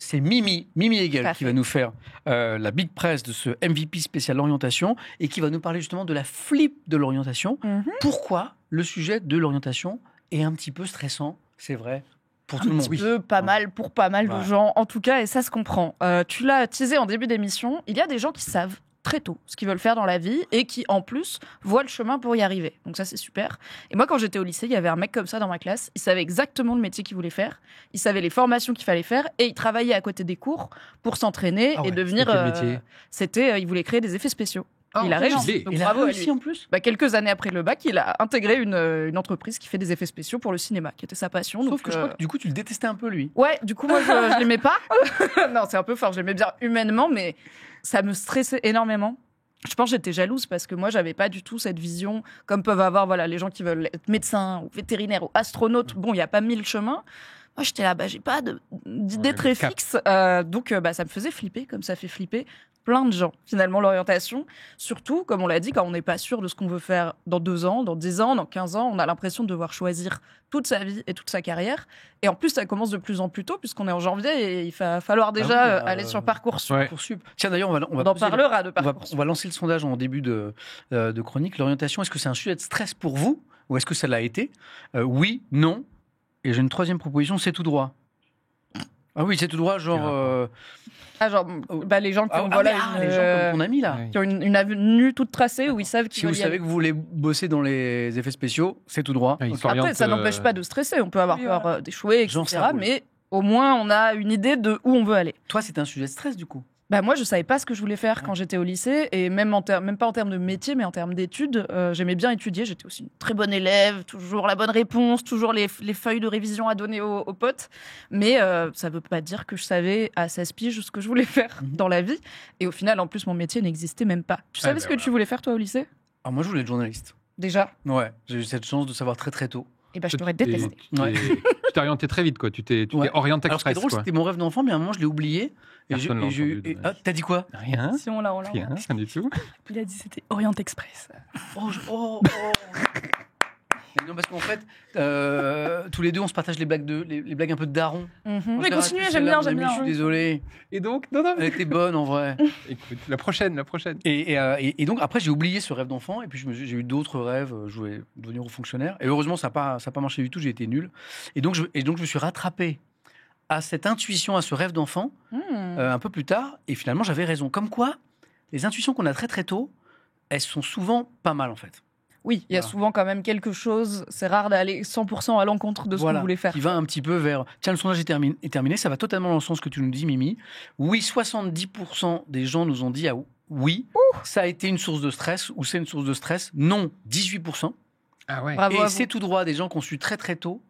c'est Mimi Hegel qui va nous faire la big press de ce MVP spécial orientation et qui va nous parler justement de la flip de l'orientation. Pourquoi le sujet de l'orientation est un petit peu stressant, c'est vrai, pour tout le monde. Un petit peu, pas mal, pour pas mal de gens, en tout cas, et ça se comprend. Tu l'as teasé en début d'émission, il y a des gens qui savent très tôt ce qu'ils veulent faire dans la vie et qui, en plus, voient le chemin pour y arriver. Donc ça, c'est super. Et moi, quand j'étais au lycée, il y avait un mec comme ça dans ma classe. Il savait exactement le métier qu'il voulait faire. Il savait les formations qu'il fallait faire et il travaillait à côté des cours pour s'entraîner et devenir... il voulait créer des effets spéciaux. Il a réussi. Donc, bravo à lui. En plus. Quelques années après le bac, il a intégré une entreprise qui fait des effets spéciaux pour le cinéma, qui était sa passion. Sauf donc, que je crois que du coup, tu le détestais un peu, lui. Ouais, du coup, moi, je l'aimais pas. Non, c'est un peu fort. Je l'aimais bien humainement, mais ça me stressait énormément. Je pense que j'étais jalouse parce que moi, j'avais pas du tout cette vision comme peuvent avoir les gens qui veulent être médecins ou vétérinaires ou astronautes. Bon, il n'y a pas 1000 chemins. Moi, j'étais là, j'ai pas d'idée très fixe. Donc, ça me faisait flipper, comme ça fait flipper plein de gens, finalement, l'orientation. Surtout, comme on l'a dit, quand on n'est pas sûr de ce qu'on veut faire dans 2 ans, dans 10 ans, dans 15 ans, on a l'impression de devoir choisir toute sa vie et toute sa carrière. Et en plus, ça commence de plus en plus tôt, puisqu'on est en janvier et il va falloir déjà aller sur Parcoursup. Parcoursup. Tiens, d'ailleurs, on en parlera de Parcoursup. On va lancer le sondage en début de chronique. L'orientation, est-ce que c'est un sujet de stress pour vous ou est-ce que ça l'a été? Oui, non. Et j'ai une troisième proposition, c'est tout droit. Ah oui, c'est tout droit, genre... les gens qui ont, les gens comme ton ami, là. Qui ont une avenue toute tracée où ils savent qu'ils Si vous savez que vous voulez bosser dans les effets spéciaux, c'est tout droit. Après, ça n'empêche pas de stresser. On peut avoir peur d'échouer, etc. Mais au moins, on a une idée de où on veut aller. Toi, c'est un sujet de stress, du coup? Moi, je savais pas ce que je voulais faire quand j'étais au lycée, et même pas en termes de métier, mais en termes d'études. J'aimais bien étudier. J'étais aussi une très bonne élève, toujours la bonne réponse, toujours les feuilles de révision à donner aux potes. Mais ça veut pas dire que je savais à 16 piges ce que je voulais faire dans la vie. Et au final, en plus, mon métier n'existait même pas. Tu savais ce que tu voulais faire, toi, au lycée? Alors moi, je voulais être journaliste. Déjà? Ouais, j'ai eu cette chance de savoir très très tôt. Et je t'aurais détesté. Tu t'es orienté très vite, quoi. Tu t'es orienté express. Alors, ce qui est drôle, c'était mon rêve d'enfant, mais à un moment, je l'ai oublié. T'as dit quoi? Rien. Si on l'a. Rien du tout. Il a dit c'était Orient Express. Non, parce qu'en fait, tous les deux, on se partage les blagues un peu de daron. Mais continuez, j'aime bien. Je suis désolé. Et donc, elle était bonne en vrai. Écoute, la prochaine. Et donc après, j'ai oublié ce rêve d'enfant, et puis j'ai eu d'autres rêves. Je voulais devenir haut fonctionnaire. Et heureusement, ça n'a pas marché du tout. J'ai été nul. Et donc, je me suis rattrapé à cette intuition, à ce rêve d'enfant, un peu plus tard. Et finalement, j'avais raison. Comme quoi, les intuitions qu'on a très très tôt, elles sont souvent pas mal en fait. Oui, il y a souvent quand même quelque chose. C'est rare d'aller 100% à l'encontre de ce qu'on voulait faire. Qui va un petit peu vers... Tiens, le sondage est terminé. Ça va totalement dans le sens que tu nous dis, Mimi. Oui, 70% des gens nous ont dit oui, ça a été une source de stress ou c'est une source de stress. Non, 18%. Ah ouais. Bravo et c'est tout droit des gens qui ont su très très tôt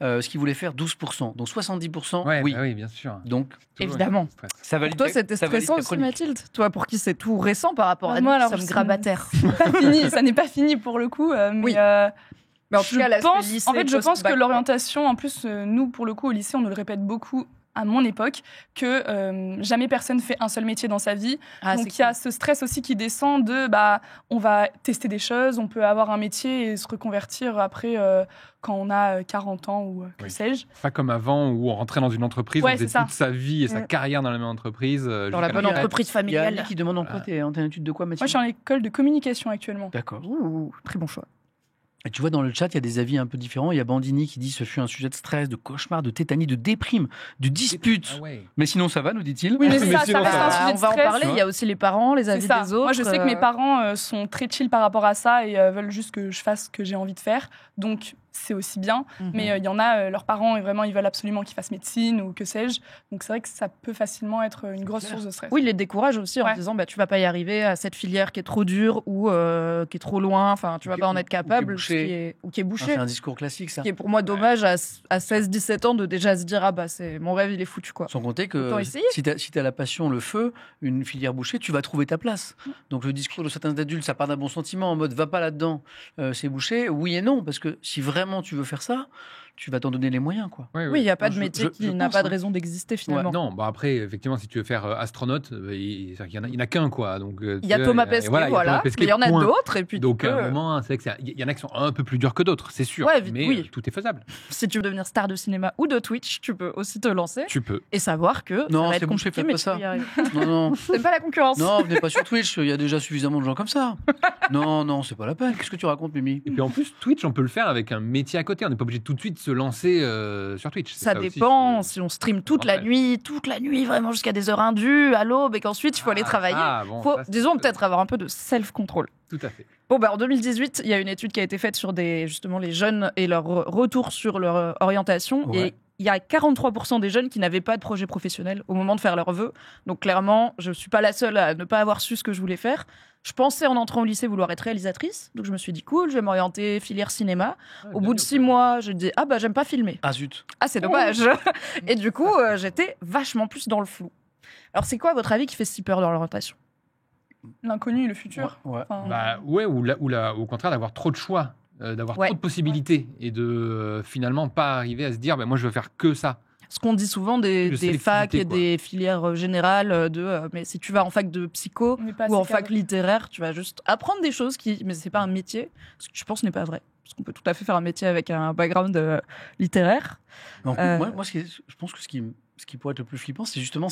ce qu'ils voulaient faire, 12%. Donc 70%, oui. Oui, bien sûr. Donc, évidemment. Ça valide. Pour toi, c'était stressant aussi, Mathilde? Toi, pour qui c'est tout récent par rapport à nous, moi, nous sommes grabataires. Ça n'est pas fini pour le coup. Mais en tout cas, je pense que l'orientation, en plus, nous, pour le coup, au lycée, on nous le répète beaucoup à mon époque, que jamais personne fait un seul métier dans sa vie. Donc il y a ce stress aussi qui descend de on va tester des choses, on peut avoir un métier et se reconvertir après quand on a 40 ans ou que sais-je. Pas comme avant où on rentrait dans une entreprise, on faisait toute sa vie et sa carrière dans la même entreprise. Dans la bonne entreprise familiale. Il y a qui demande en quoi t'es en étude de quoi, Mathilde? Moi je suis en école de communication actuellement. D'accord. Très bon choix. Et tu vois, dans le chat, il y a des avis un peu différents. Il y a Bandini qui dit ce fut un sujet de stress, de cauchemar, de tétanie, de déprime, de dispute. Ah ouais. Mais sinon, ça va, nous dit-il. Oui, mais ça reste un sujet de stress. On va en parler. Il y a aussi les parents, les avis des autres. Moi, je sais que mes parents sont très chill par rapport à ça et veulent juste que je fasse ce que j'ai envie de faire. Donc, c'est aussi bien. Mais il y en a, leurs parents, et vraiment, ils veulent absolument qu'ils fassent médecine ou que sais-je. Donc, c'est vrai que ça peut facilement être une grosse source de stress. Oui, ils les découragent aussi en disant tu vas pas y arriver à cette filière qui est trop dure ou qui est trop loin. Enfin, tu vas pas en être capable ou qui est bouché. C'est un discours classique, ça. Qui est pour moi dommage à 16-17 ans de déjà se dire c'est mon rêve, il est foutu, quoi. Sans compter que si t'as la passion, le feu, une filière bouchée, tu vas trouver ta place. Donc le discours de certains adultes, ça part d'un bon sentiment en mode va pas là-dedans, c'est bouché. Oui et non, parce que si vraiment tu veux faire ça, tu vas t'en donner les moyens, quoi. Oui, il n'y a pas de métier qui n'a pas de raison d'exister, finalement. Non, après, effectivement, si tu veux faire astronaute, il n'y en a qu'un, quoi. Il y a Thomas Pesquet, voilà. Mais il y en a d'autres. Et puis donc, à un moment, c'est vrai qu'il y en a qui sont un peu plus durs que d'autres, c'est sûr. Mais tout est faisable. Si tu veux devenir star de cinéma ou de Twitch, tu peux aussi te lancer. Tu peux. Et savoir que non, ça va être compliqué, mais pas ça. Non. C'est pas la concurrence. Non, venez pas sur Twitch, il y a déjà suffisamment de gens comme ça. Non, c'est pas la peine. Qu'est-ce que tu racontes, Mimi? Et puis en plus, Twitch, on peut le faire avec un métier à côté. On n'est pas obligé de tout de suite se lancer sur Twitch. Ça dépend. Si on stream toute la nuit, vraiment jusqu'à des heures indues, à l'aube, et qu'ensuite il faut aller travailler. Disons peut-être avoir un peu de self-control. Tout à fait. Bon, en 2018, il y a une étude qui a été faite sur justement les jeunes et leur retour sur leur orientation. Ouais. Et il y a 43% des jeunes qui n'avaient pas de projet professionnel au moment de faire leurs vœux. Donc clairement, je ne suis pas la seule à ne pas avoir su ce que je voulais faire. Je pensais en entrant au lycée vouloir être réalisatrice. Donc je me suis dit, cool, je vais m'orienter filière cinéma. Au bout de 6 mois, je dis, j'aime pas filmer. Ah zut. Ah, c'est dommage. Et du coup, j'étais vachement plus dans le flou. Alors c'est quoi, à votre avis, qui fait si peur dans l'orientation? L'inconnu, le futur. Ouais. Ou au contraire, d'avoir trop de choix. D'avoir trop de possibilités et de finalement pas arriver à se dire moi je veux faire que ça. Ce qu'on dit souvent des facs et des filières générales mais si tu vas en fac de psycho ou en fac littéraire, tu vas juste apprendre des choses mais c'est pas un métier, ce que je pense n'est pas vrai. Parce qu'on peut tout à fait faire un métier avec un background littéraire. Donc, moi je pense que ce qui pourrait être le plus flippant, c'est justement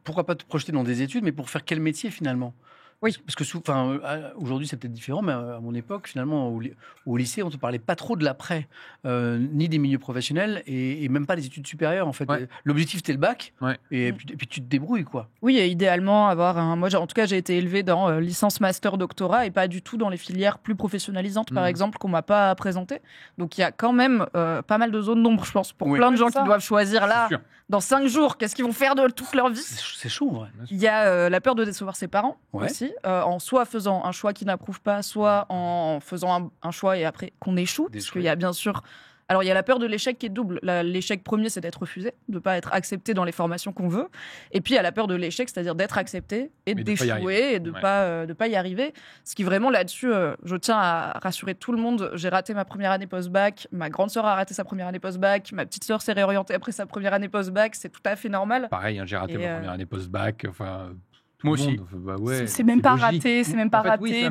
pourquoi pas te projeter dans des études, mais pour faire quel métier finalement? Oui. Parce que aujourd'hui, c'est peut-être différent, mais à mon époque, finalement, au lycée, on ne te parlait pas trop de l'après, ni des milieux professionnels, et même pas des études supérieures, en fait. Ouais. L'objectif, c'était le bac, et puis tu te débrouilles, quoi. Oui, et idéalement, avoir moi, en tout cas, j'ai été élevée dans licence, master, doctorat, et pas du tout dans les filières plus professionnalisantes, par exemple, qu'on ne m'a pas présentées. Donc, il y a quand même pas mal de zones d'ombre, je pense, pour plein de gens qui doivent choisir là, dans 5 jours, qu'est-ce qu'ils vont faire de toute leur vie. C'est chaud, ouais. Il y a la peur de décevoir ses parents, aussi. En soit faisant un choix qu'ils n'approuvent pas, soit en faisant un choix et après qu'on échoue. Parce qu'il y a bien sûr... Alors, il y a la peur de l'échec qui est double. L'échec premier, c'est d'être refusé, de ne pas être accepté dans les formations qu'on veut. Et puis, il y a la peur de l'échec, c'est-à-dire d'être accepté et d'échouer et de pas y arriver. Ce qui, vraiment, là-dessus, je tiens à rassurer tout le monde. J'ai raté ma première année post-bac. Ma grande sœur a raté sa première année post-bac. Ma petite sœur s'est réorientée après sa première année post-bac. C'est tout à fait normal. Pareil, j'ai raté ma première année post-bac. Moi aussi. C'est même pas raté,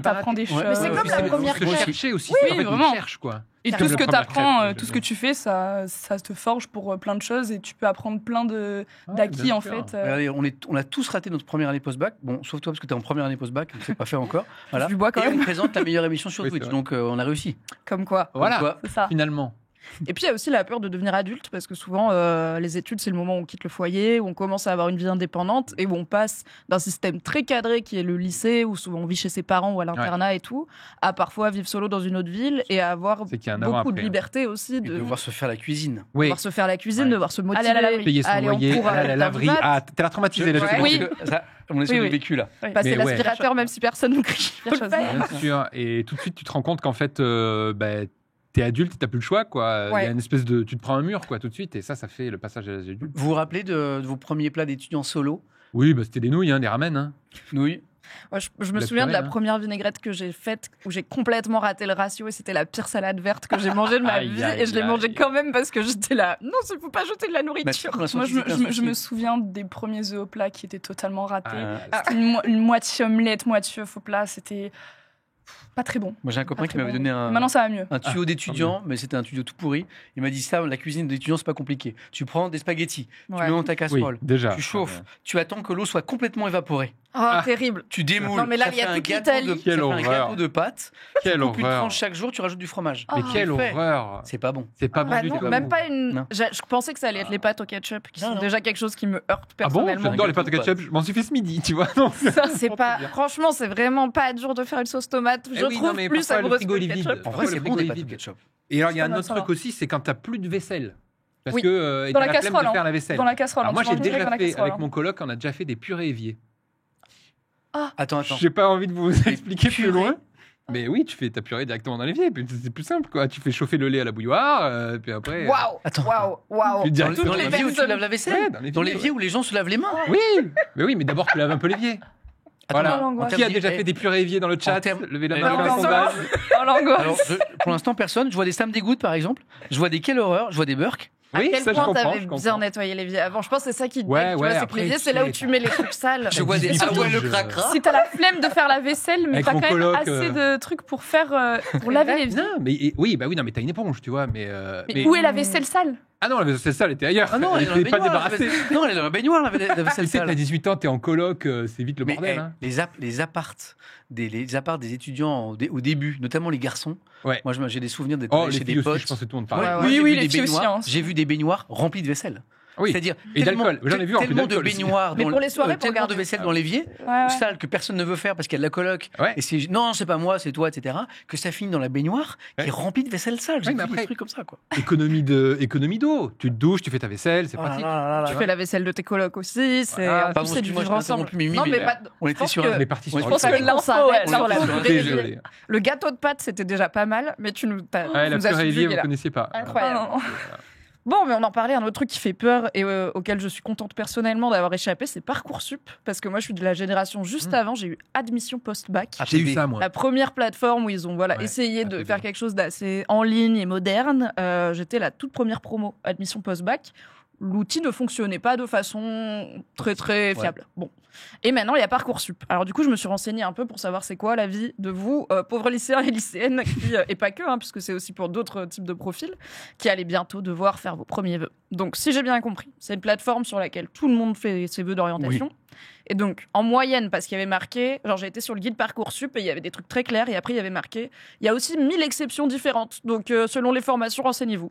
t'apprends des choses. Mais c'est comme la première fois. Chercher aussi, vraiment. Cherche, quoi. Et tout ce que t'apprends, tout ce que tu fais, ça te forge pour plein de choses et tu peux apprendre plein d'acquis en fait. On a tous raté notre première année post-bac. Bon, sauf toi parce que t'es en première année post-bac, donc c'est pas fait encore. Voilà. Du bois quand même. Et on présente la meilleure émission sur Twitch, donc on a réussi. Comme quoi. Voilà, c'est ça. Finalement. Et puis, il y a aussi la peur de devenir adulte, parce que souvent, les études, c'est le moment où on quitte le foyer, où on commence à avoir une vie indépendante, et où on passe d'un système très cadré, qui est le lycée, où souvent on vit chez ses parents ou à l'internat et tout, à parfois vivre solo dans une autre ville, et à avoir beaucoup de liberté aussi. Et devoir se faire la cuisine. Devoir se faire la cuisine, devoir se motiver. Aller à la laverie. Payer son loyer, aller à la laverie. Ah, t'es la traumatisée, là. Oui. On est sur le vécu, là. Passer l'aspirateur, même si personne nous crie. Bien sûr. Et tout de suite, tu te rends compte qu'en fait, t'es adulte, t'as plus le choix, quoi. Il y a une espèce de... Tu te prends un mur, quoi, tout de suite. Et ça fait le passage à l'âge adulte. Vous vous rappelez de vos premiers plats d'étudiants solo? Oui, c'était des nouilles, des ramen. Nouilles. Ouais, je me souviens de la première vinaigrette que j'ai faite, où j'ai complètement raté le ratio, et c'était la pire salade verte que j'ai mangée de ma vie. Et je l'ai mangée quand même parce que j'étais là. Non, il ne faut pas jeter de la nourriture. Moi, je me souviens des premiers œufs au plat qui étaient totalement ratés. C'était une moitié omelette, moitié œuf au plat. C'était... pas très bon. Moi, j'ai un copain qui m'avait donné Maintenant, ça va mieux. Un tuyau d'étudiant, mais c'était un tuyau tout pourri. Il m'a dit ça, la cuisine d'étudiant, c'est pas compliqué. Tu prends des spaghettis, tu mets dans ta casserole, tu chauffes, tu attends que l'eau soit complètement évaporée. Terrible. Tu démoules. Non, mais là, il y a toute l'Italie. Quelle horreur. Un gâteau de pâtes. Quelle horreur. Puis tu tranches chaque jour, tu rajoutes du fromage. Mais quelle horreur. C'est pas bon. C'est pas bon du tout. Même pas une. Je pensais que ça allait être les pâtes au ketchup, qui sont déjà quelque chose qui me heurte personnellement. Ah bon, j'adore les pâtes au ketchup. Je m'en suis fait ce midi, tu vois. Ça, c'est pas. Franchement, c'est vraiment pas dur de faire une sauce tomate. Je trouve plus savoureuse que le ketchup. En vrai, c'est bon, les pâtes au ketchup. Et alors, il y a un autre truc aussi, c'est quand t'as plus de vaisselle. Parce que dans la casserole, de faire la vaisselle. Dans la casserole. Moi, j'ai déjà fait avec mon coloc, on a déjà fait des purées éviers. Attends. J'ai pas envie de vous expliquer plus loin. Mais oui, tu fais ta purée directement dans l'évier. C'est plus simple, quoi. Tu fais chauffer le lait à la bouilloire, puis après. Waouh. Dans l'évier où tu laves la vaisselle. Dans l'évier où les gens se lavent les mains. Oui, mais d'abord tu laves un peu l'évier. Voilà. Qui a déjà fait des purées éviers dans le chat? Levez la main dans le sondage. Alors, pour l'instant, personne. Je vois des Sam des Gouttes, par exemple. Je vois des Quelle horreur. Je vois des Burks. À quel point t'avais bien nettoyé l'évier avant? Je pense que c'est ça qui te dit. C'est que l'évier, c'est là où tu mets les trucs sales. Je vois des le cracra. Si t'as la flemme de faire la vaisselle, mais t'as quand même assez de trucs pour laver l'évier. Non, mais oui, non, mais t'as une éponge, tu vois. Mais où est la vaisselle sale? Ah non, la vaisselle sale était ailleurs. Ah non, elle était pas débarrassée. Non, elle est dans la baignoire, la vaisselle sale. T'as 18 ans, t'es en coloc, c'est vite le bordel. Les apparts des étudiants au début, notamment les garçons. Ouais. Moi, j'ai des souvenirs d'être chez des potes. Je pense que tout le monde parle. Oui, les filles aussi. J'ai vu des baignoires remplies de vaisselle. Oui. C'est-à-dire et d'alcool. J'en ai vu en plus tellement de baignoires, mais pour les soirées, tellement de vaisselle dans l'évier, sale que personne ne veut faire parce qu'il y a de la coloc. Et c'est non, c'est pas moi, c'est toi, etc. Que ça finit dans la baignoire qui est remplie de vaisselle sale. J'ai vu des trucs comme ça, quoi. Économie d'eau. Tu te douches, tu fais ta vaisselle, c'est pratique. Tu fais la vaisselle de tes colocs aussi. C'est du vivre ensemble. Non, mais on était sur on est parti sur. Je pense que l'info, le gâteau de pâtes, c'était déjà pas mal, mais tu nous as. La purée évier, vous connaissiez pas. Incroyable. Bon, mais on en parlait, un autre truc qui fait peur et auquel je suis contente personnellement d'avoir échappé, c'est Parcoursup. Parce que moi, je suis de la génération juste avant, j'ai eu Admission Post-Bac. J'ai eu ça, moi. La première plateforme où ils ont essayé de faire quelque chose d'assez en ligne et moderne. J'étais la toute première promo Admission Post-Bac. L'outil ne fonctionnait pas de façon très, très fiable. Bon. Et maintenant, il y a Parcoursup. Alors du coup, je me suis renseignée un peu pour savoir c'est quoi la vie de vous, pauvres lycéens et lycéennes, et pas que, puisque c'est aussi pour d'autres types de profils, qui allez bientôt devoir faire vos premiers vœux. Donc, si j'ai bien compris, c'est une plateforme sur laquelle tout le monde fait ses vœux d'orientation. Oui. Et donc, en moyenne, parce qu'il y avait marqué, genre j'ai été sur le guide Parcoursup et il y avait des trucs très clairs, et après il y avait marqué, il y a aussi 1000 exceptions différentes. Donc, selon les formations, renseignez-vous.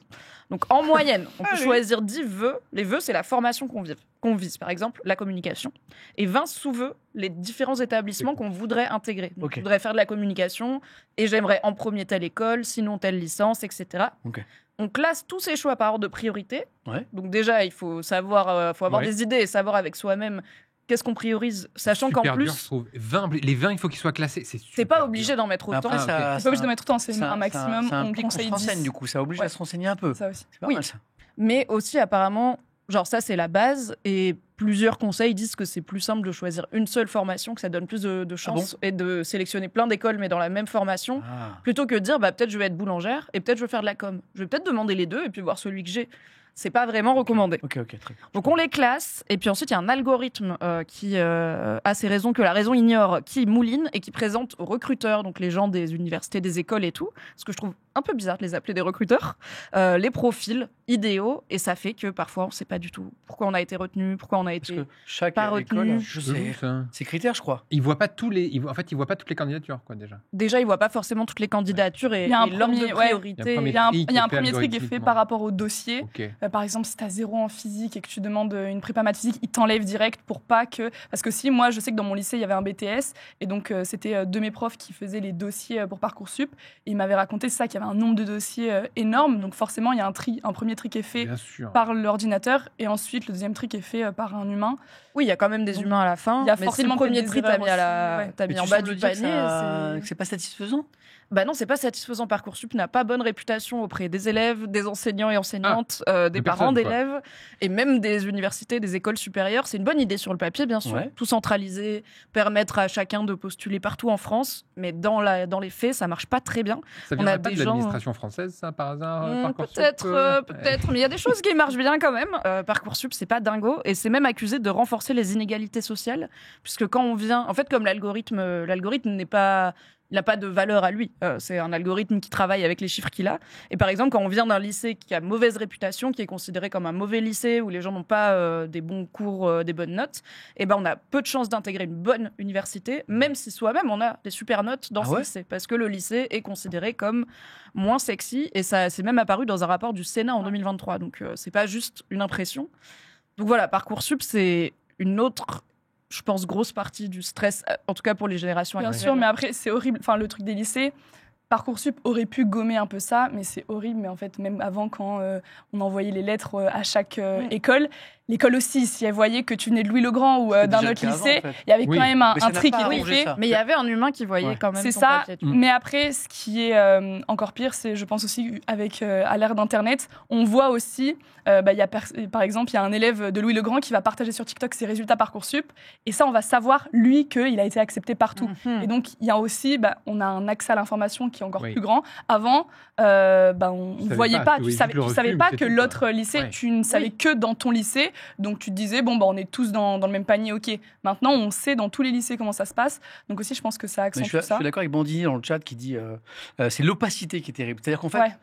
Donc, en moyenne, on peut choisir 10 vœux. Les vœux, c'est la formation qu'on vise. Par exemple, la communication. Et 20 sous-vœux, les différents établissements qu'on voudrait intégrer. Donc, je voudrais faire de la communication et j'aimerais en premier telle école, sinon telle licence, etc. On classe tous ces choix par ordre de priorité. Donc déjà, il faut savoir, faut avoir des idées et savoir avec soi-même qu'est-ce qu'on priorise, sachant qu'en plus... Dur, je trouve. Les 20, il faut qu'ils soient classés. C'est pas obligé d'en mettre autant. T'es pas obligé de mettre autant, c'est un maximum. On conseille 10. Du coup, ça oblige à se renseigner un peu. Ça aussi. C'est pas mal, ça. Mais aussi, apparemment, genre ça, c'est la base. Et plusieurs conseils disent que c'est plus simple de choisir une seule formation, que ça donne plus de chances et de sélectionner plein d'écoles, mais dans la même formation, plutôt que de dire, peut-être je vais être boulangère et peut-être je vais faire de la com. Je vais peut-être demander les deux et puis voir celui que j'ai. C'est pas vraiment recommandé. Ok, très bien. Donc on les classe, et puis ensuite il y a un algorithme qui a ses raisons que la raison ignore, qui mouline et qui présente aux recruteurs, donc les gens des universités, des écoles et tout, ce que je trouve un peu bizarre de les appeler des recruteurs, les profils idéaux, et ça fait que parfois on ne sait pas du tout pourquoi on a été retenu, pourquoi on a été pas retenu. Je sais, c'est critères, je crois. Ils voient pas ils voient pas toutes les candidatures, quoi, déjà. Déjà, ils voient pas forcément toutes les candidatures et l'ordre de priorité. Il y a un premier tri qui est fait par rapport au dossier. Par exemple, si tu as 0 en physique et que tu demandes une prépa maths physique, ils t'enlèvent direct pour pas que... Parce que si, moi, je sais que dans mon lycée, il y avait un BTS, et donc c'était de mes profs qui faisaient les dossiers pour Parcoursup, et ils m'avaient raconté ça, qu'il y avait un nombre de dossiers énorme, donc forcément, il y a un premier tri qui est fait par l'ordinateur, et ensuite, le deuxième tri qui est fait par un humain. Oui, il y a quand même des humains à la fin, il y a forcément le premier tri, t'as mis en bas du panier. C'est pas satisfaisant? Bah non, c'est pas satisfaisant. Parcoursup n'a pas bonne réputation auprès des élèves, des enseignants et enseignantes, des parents d'élèves, et même des universités, des écoles supérieures. C'est une bonne idée sur le papier, bien sûr. Tout centraliser, permettre à chacun de postuler partout en France, mais dans les faits, ça marche pas très bien. Ça vient pas de l'administration française, ça, par hasard? Peut-être, mais il y a des choses qui marchent bien quand même. Parcoursup, c'est pas dingo, et c'est même accusé de renforcer les inégalités sociales, puisque quand on vient, en fait, comme l'algorithme n'est pas... Il n'a pas de valeur à lui. C'est un algorithme qui travaille avec les chiffres qu'il a. Et par exemple, quand on vient d'un lycée qui a mauvaise réputation, qui est considéré comme un mauvais lycée, où les gens n'ont pas des bons cours, des bonnes notes, on a peu de chances d'intégrer une bonne université, même si soi-même on a des super notes dans ce lycée. Parce que le lycée est considéré comme moins sexy. Et ça c'est même apparu dans un rapport du Sénat en 2023. Donc c'est pas juste une impression. Donc voilà, Parcoursup, c'est une autre... je pense, grosse partie du stress, en tout cas pour les générations actuelles. Bien sûr, mais après, c'est horrible. Enfin, le truc des lycées, Parcoursup aurait pu gommer un peu ça, mais c'est horrible. Mais en fait, même avant, quand on envoyait les lettres à chaque école, l'école aussi, si elle voyait que tu venais de Louis-le-Grand ou d'un autre lycée, il y avait quand même un tri qui était fait. Mais il y avait un humain qui voyait quand même. C'est ça. Mais après, ce qui est encore pire, c'est, je pense aussi, avec à l'ère d'Internet, on voit aussi, par exemple, il y a un élève de Louis-le-Grand qui va partager sur TikTok ses résultats Parcoursup. Et ça, on va savoir, lui, qu'il a été accepté partout. Et donc, il y a aussi, on a un accès à l'information qui est encore plus grand. Avant, on ne voyait pas. Tu savais pas que l'autre lycée, tu ne savais que dans ton lycée. Donc, tu te disais, on est tous dans le même panier, ok. Maintenant, on sait dans tous les lycées comment ça se passe. Donc aussi, je pense que ça accentue ça. Je suis d'accord avec Bandini dans le chat qui dit c'est l'opacité qui est terrible. C'est-à-dire qu'en fait,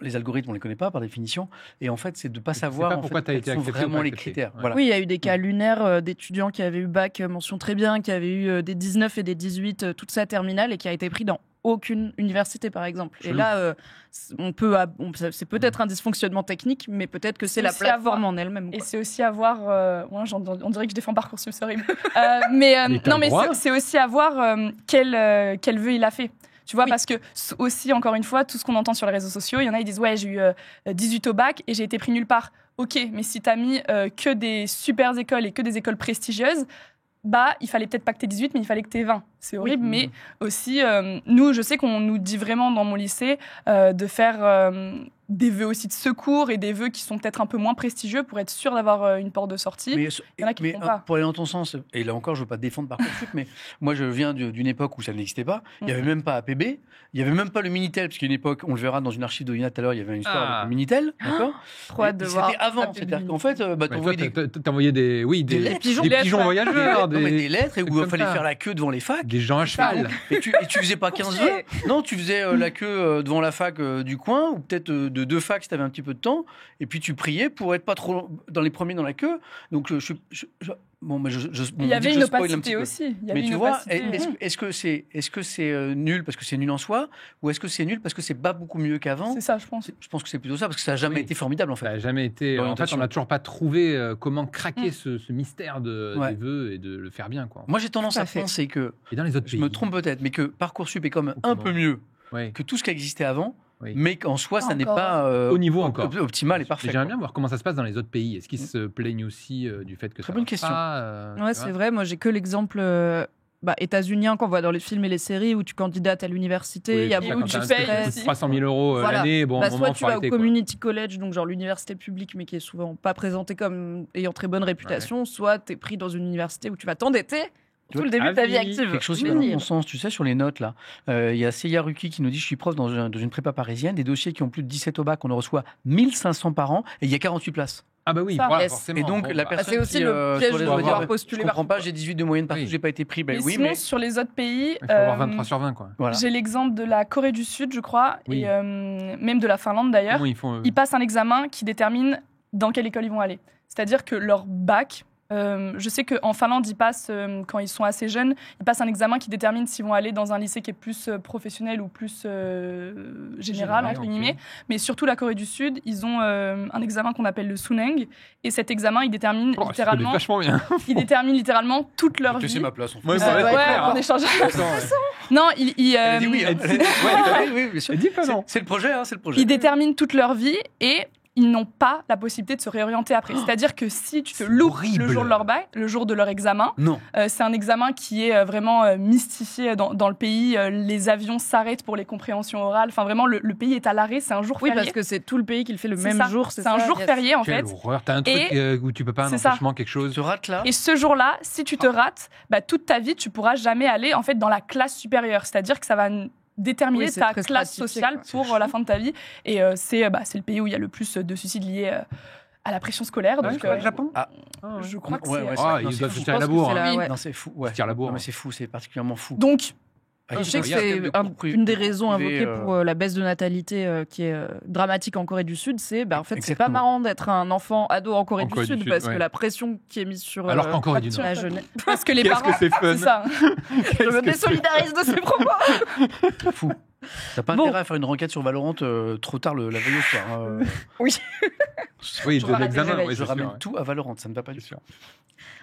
les algorithmes, on ne les connaît pas par définition. Et en fait, c'est de ne pas savoir quels sont vraiment les critères. Voilà. Oui, il y a eu des cas lunaires d'étudiants qui avaient eu bac mention très bien, qui avaient eu des 19 et des 18, toute sa terminale, et qui a été pris dans aucune université, par exemple. Et là, c'est peut-être un dysfonctionnement technique, mais peut-être que c'est la plateforme en elle-même. Et c'est aussi avoir... on dirait que je défends Parcoursup, c'est horrible. C'est aussi avoir quel vœu il a fait. Tu vois, parce que aussi, encore une fois, tout ce qu'on entend sur les réseaux sociaux, il y en a qui disent « Ouais, j'ai eu 18 au bac et j'ai été pris nulle part. » Ok, mais si t'as mis que des super écoles et que des écoles prestigieuses, il fallait peut-être pas que t'aies 18, mais il fallait que t'aies 20. C'est horrible, mais aussi, nous, je sais qu'on nous dit vraiment dans mon lycée de faire des vœux aussi de secours et des vœux qui sont peut-être un peu moins prestigieux pour être sûr d'avoir une porte de sortie. Mais, il y en a qui ne font pas. Pour aller dans ton sens, et là encore, je ne veux pas te défendre Parcoursup, mais moi, je viens d'une époque où ça n'existait pas. Il n'y avait même pas APB, il n'y avait même pas le Minitel, parce qu'une époque, on le verra dans une archive de Ina tout à l'heure, il y avait une histoire avec le Minitel, d'accord ? C'était avant, c'est-à-dire qu'en fait, t'envoyais des pigeons voyageurs, des lettres, et où il fallait faire la queue devant les facs. Des gens à cheval. Et tu faisais pas 15 vœux. Non, tu faisais la queue devant la fac du coin, ou peut-être de 2 facs si tu avais un petit peu de temps, et puis tu priais pour être pas trop dans les premiers dans la queue. Donc il y avait une opacité aussi. Mais tu vois, est-ce que c'est nul parce que c'est nul en soi, ou est-ce que c'est nul parce que c'est pas beaucoup mieux qu'avant ? C'est ça, je pense. Je pense que c'est plutôt ça, parce que ça n'a jamais été formidable, en fait. Ça n'a jamais été. En fait, on n'a toujours pas trouvé comment craquer ce mystère des vœux et de le faire bien, quoi. Moi, j'ai tendance à penser que, et dans les autres pays, je me trompe peut-être, mais que Parcoursup est quand même un peu mieux que tout ce qui existait avant. Mais qu'en soi, ça n'est pas au niveau encore optimal et parfait. J'aimerais bien voir comment ça se passe dans les autres pays. Est-ce qu'ils se plaignent aussi du fait que Très bonne question. C'est vrai. Moi, j'ai que l'exemple états-unien qu'on voit dans les films et les séries où tu candidates à l'université, il y a beaucoup de stress. 300 000 € l'année, soit tu vas au community college, donc genre l'université publique, mais qui est souvent pas présentée comme ayant très bonne réputation, soit tu es pris dans une université où tu vas t'endetter. Tout le début de ta vie active. Quelque chose qui va dans ton sens, tu sais, sur les notes, là. Il y a Seiya Ruki qui nous dit « Je suis prof dans une prépa parisienne. Des dossiers qui ont plus de 17 au bac, on en reçoit 1500 par an et il y a 48 places. » Ah bah oui, forcément. Et donc, la personne c'est aussi le piège de devoir postuler. Je comprends pas, j'ai 18 de moyenne partout, j'ai pas été pris. Mais sur les autres pays... Il faut avoir 23 sur 20, quoi. Voilà. J'ai l'exemple de la Corée du Sud, je crois, et même de la Finlande, d'ailleurs. Ils passent un examen qui détermine dans quelle école ils vont aller. C'est-à-dire que leur bac... je sais qu'en Finlande, ils passent, quand ils sont assez jeunes, ils passent un examen qui détermine s'ils vont aller dans un lycée qui est plus professionnel ou plus général, entre guillemets. Mais surtout, la Corée du Sud, ils ont un examen qu'on appelle le Suneng. Et cet examen, il détermine il détermine littéralement toute leur vie. C'est ma place, en fait. On échange. Non, Elle a dit oui. Oui, bien sûr. C'est le projet, c'est le projet. Il détermine toute leur vie et... ils n'ont pas la possibilité de se réorienter après. C'est-à-dire que si tu te loupes le jour de leur bac, le jour de leur examen, c'est un examen qui est vraiment mystifié dans le pays. Les avions s'arrêtent pour les compréhensions orales. Enfin, vraiment, le pays est à l'arrêt. C'est un jour férié. Oui, parce que c'est tout le pays qui le fait le même jour. C'est un jour férié, en fait. Quelle horreur. T'as un truc où tu peux pas un empêchement, quelque chose. Tu rates là. Et ce jour-là, si tu te rates, toute ta vie, tu pourras jamais aller en fait dans la classe supérieure. C'est-à-dire que ça va déterminer ta classe sociale pour la fin de ta vie. Et c'est le pays où il y a le plus de suicides liés à la pression scolaire. Donc, le Japon je crois que ils doivent se tirer la bourre. Non, c'est fou. Mais c'est fou, c'est particulièrement fou. Donc, je sais que c'est une des raisons invoquées pour la baisse de natalité qui est dramatique en Corée du Sud, c'est en fait c'est pas marrant d'être un enfant ado en Corée du Sud parce que la pression qui est mise sur alors qu'en Corée du Nord la jeunesse. Parce que les parents, c'est fun. ça. Je me désolidarise de ces propos. Fou. T'as pas intérêt à faire une requête sur Valorant trop tard la veille au soir. Oui. Oui, Je de l'examen, ramène oui, Je c'est ramène sûr, tout à Valorant, ça ne va pas du c'est tout. sûr.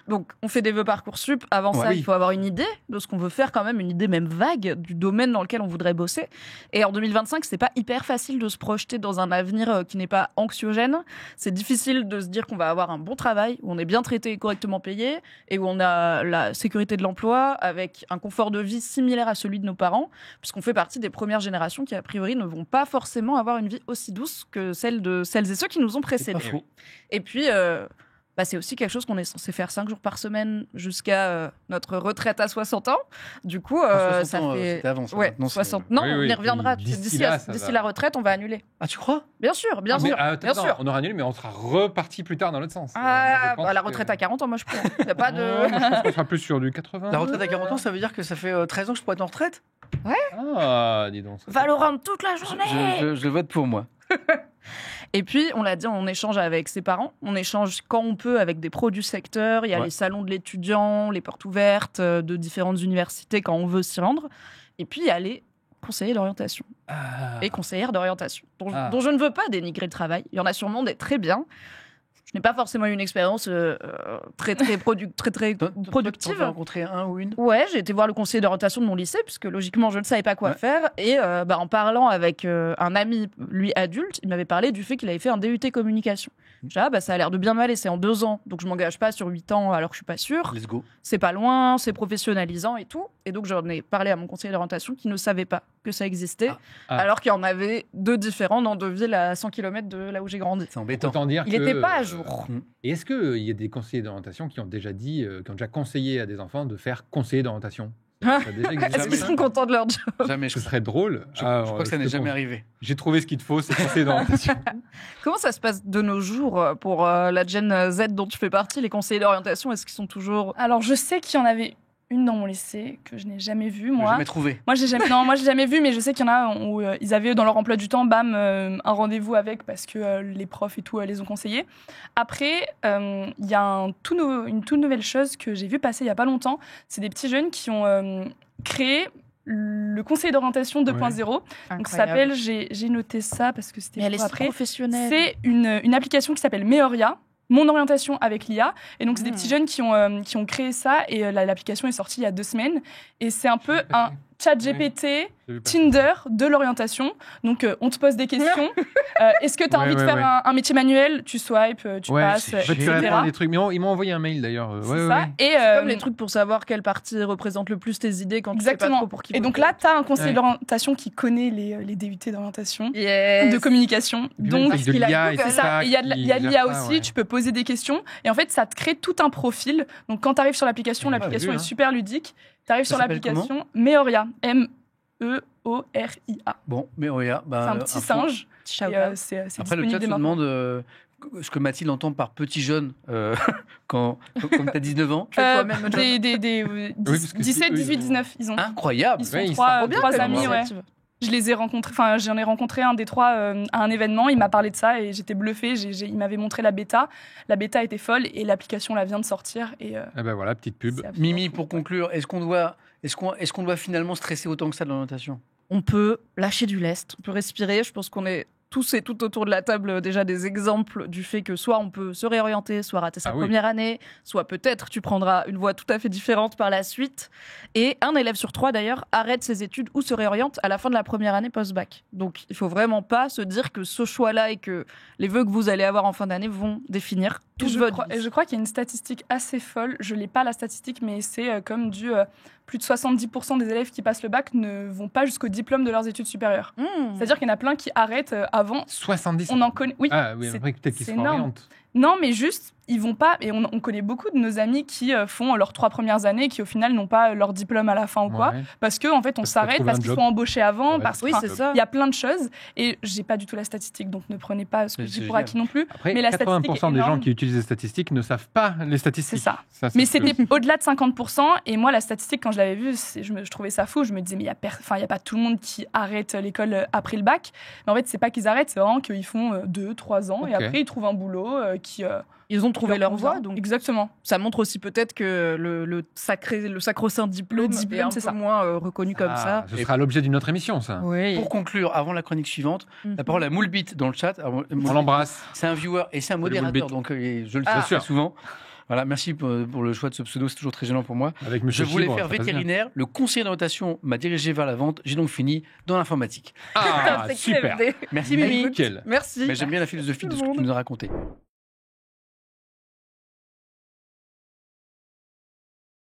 Donc, on fait des vœux Parcoursup. Avant ça, Oui. il faut avoir une idée de ce qu'on veut faire, quand même, une idée même vague du domaine dans lequel on voudrait bosser. Et en 2025, c'est pas hyper facile de se projeter dans un avenir qui n'est pas anxiogène. C'est difficile de se dire qu'on va avoir un bon travail, où on est bien traité et correctement payé, et où on a la sécurité de l'emploi, avec un confort de vie similaire à celui de nos parents, puisqu'on fait partie des premières générations qui, a priori, ne vont pas forcément avoir une vie aussi douce que celle de celles et ceux qui nous ont C'est pas précédés. faux. Et puis, c'est aussi quelque chose qu'on est censé faire 5 jours par semaine jusqu'à notre retraite à 60 ans. Du coup, 60 ça ans, fait... c'était avant, ça. Ouais, Maintenant, c'est- 60. Non, Oui, on oui, y reviendra. puis d'ici D'ici là, ça va. la retraite, on va annuler. Ah, tu crois? Bien sûr, bien sûr. Bien sûr. On aura annulé, mais on sera reparti plus tard dans l'autre sens. Ah, Je pense la que- retraite à 40 ans, moi je prends. Il n'y a pas de... Non, je pense qu'on sera plus sur du 80. La retraite à 40 ans, ça veut dire que ça fait 13 ans que je pourrais être en retraite? Ah, dis donc. ça- Valorant toute la journée. Je vote pour moi. Et puis, on l'a dit, on échange avec ses parents. On échange quand on peut avec des pros du secteur. Il y a Ouais. les salons de l'étudiant, les portes ouvertes de différentes universités quand on veut s'y rendre. Et puis, il y a les conseillers d'orientation Ah. et conseillères d'orientation, Ah. dont je ne veux pas dénigrer le travail. Il y en a sûrement des très bien. Je n'ai pas forcément eu une expérience très T'en productive. as rencontré un ou une? Ouais, j'ai été voir le conseiller d'orientation de mon lycée, puisque logiquement, je ne savais pas quoi Ouais. faire. Et en parlant avec un ami, lui adulte, il m'avait parlé du fait qu'il avait fait un DUT communication. J'ai dit, ça a l'air de bien m'aller, c'est en 2 ans. Donc, je m'engage pas sur 8 ans alors que je suis pas sûre. Let's go. C'est pas loin, c'est professionnalisant et tout. Et donc, j'en ai parlé à mon conseiller d'orientation qui ne savait pas que ça existait, Ah. alors qu'il y en avait 2 différents dans 2 villes à 100 km de là où j'ai grandi. C'est embêtant. Autant dire Il que, n'était pas à jour. Et est-ce qu'il y a des conseillers d'orientation qui ont déjà dit, qui ont déjà conseillé à des enfants de faire conseiller d'orientation? Ça a déjà existé, Est-ce qu'ils ça sont contents de leur job? Jamais. Ce serait drôle. Je crois que ça n'est jamais arrivé. arrivé. J'ai trouvé ce qu'il te faut, c'est conseiller d'orientation. Comment ça se passe de nos jours pour la Gen Z dont tu fais partie, les conseillers d'orientation? Est-ce qu'ils sont toujours... Alors, je sais qu'il y en avait une dans mon lycée que je n'ai jamais vue, Je l'ai moi. jamais trouvé. Moi, j'ai jamais vu, mais je sais qu'il y en a où ils avaient dans leur emploi du temps, un rendez-vous avec parce que les profs et tout les ont conseillés. Après, il y a une toute nouvelle chose que j'ai vu passer il y a pas longtemps. C'est des petits jeunes qui ont créé le conseil d'orientation 2.0. Donc, ça s'appelle, j'ai noté ça parce que c'était Mais elle est après. professionnelle. C'est une application qui s'appelle Meoria. Mon orientation avec l'IA. Et donc, c'est des petits jeunes qui ont créé ça. Et l'application est sortie il y a 2 semaines. Et c'est un peu un chat GPT, Tinder de l'orientation. Donc, on te pose des questions. Est-ce que tu as envie de faire un métier manuel? Tu swipes, tu passes, En fait, tu etc. réponds à des trucs. Mais ils m'ont envoyé un mail d'ailleurs. C'est ça. Et Comme les trucs pour savoir quelle partie représente le plus tes idées quand tu sais pas exactement. trop pour qui Et donc voter. là, tu as un conseiller Ouais. d'orientation qui connaît les DUT d'orientation, Yes. de communication. Donc, de qu'il a l'IA et Google, c'est ça, ça. il y a de qui l'IA gère aussi, ça, ouais. tu peux poser des questions. Et en fait, ça te crée tout un profil. Donc, quand tu arrives sur l'application, Ouais, l'application vu, est hein. super ludique. Tu arrives Ça sur s'appelle l'application Meoria, M-E-O-R-I-A. Bon, mais regarde. C'est un petit singe. Shout Et, out. c'est Après, le disponible chat dès se maintenant. demande ce que Mathilde entend par petit jeune comme tu as 19 ans. fais toi-même le job. parce que 17, eux, 18, ils ont- 19, ils ont. Incroyable. Ils sont Ouais, ils trois, sont trop trois bien, amis, comme ouais. initiative. Je les ai rencontrés, enfin, j'en ai rencontré un des 3 à un événement. Il m'a parlé de ça et j'étais bluffée. Il m'avait montré la bêta. La bêta était folle et l'application là vient de sortir. Et Ah ben voilà, petite pub. c'est absolument Mimi, fou, pour quoi. conclure, est-ce qu'on doit finalement stresser autant que ça de l'orientation? On peut lâcher du lest, on peut respirer. Je pense qu'on est tous et tout autour de la table déjà des exemples du fait que soit on peut se réorienter, soit rater sa Ah oui. première année, soit peut-être tu prendras une voie tout à fait différente par la suite. Et 1 élève sur 3 d'ailleurs arrête ses études ou se réoriente à la fin de la première année post-bac. Donc il faut vraiment pas se dire que ce choix-là et que les vœux que vous allez avoir en fin d'année vont définir Et toute je votre crois, vie. et je crois qu'il y a une statistique assez folle. Je l'ai pas la statistique, mais c'est comme plus de 70% des élèves qui passent le bac ne vont pas jusqu'au diplôme de leurs études supérieures. C'est-à-dire qu'il y en a plein qui arrêtent avant. 70. On en connaît. Oui. Ah oui, c'est- après peut-être qu'ils c'est se énorme. réorientent. Non, mais juste, ils vont pas. Et on connaît beaucoup de nos amis qui font leurs 3 premières années, qui au final n'ont pas leur diplôme à la fin ou quoi, Ouais. parce qu'en fait on Parce qu'il faut s'arrête, trouver parce un qu'ils job. sont embauchés avant, Ouais, parce Oui, enfin, c'est ça. il y a plein de choses. Et j'ai pas du tout la statistique, donc ne prenez pas ce que C'est je dis pour génial. acquis non plus. Après, Mais la statistique 80% est des gens énorme. qui utilisent les statistiques ne savent pas les statistiques. C'est ça. c'est Mais ce que- c'était au-delà de 50%. Et moi, la statistique, quand je l'avais vue, je trouvais ça fou. Je me disais, mais il n'y a pas tout le monde qui arrête l'école après le bac. Mais en fait, c'est pas qu'ils arrêtent, c'est vraiment qu'ils font 2, 3 ans. Et Ok. après, ils trouvent un boulot Ils ont trouvé leur voie, donc exactement. Ça montre aussi peut-être que le sacro-saint diplôme est un peu moins reconnu comme ça. Ce sera l'objet d'une autre émission, ça. Oui. Pour conclure, avant la chronique suivante, la parole à Moulbit dans le chat. Alors, on l'embrasse. C'est un viewer et c'est un modérateur, donc je le sais très souvent. Voilà, merci pour le choix de ce pseudo, c'est toujours très gênant pour moi. Avec je voulais faire vétérinaire, le conseiller d'orientation m'a dirigé vers la vente, j'ai donc fini dans l'informatique. Ah, super. Merci Mimi. Merci. Mais j'aime bien la philosophie de ce que tu nous as raconté.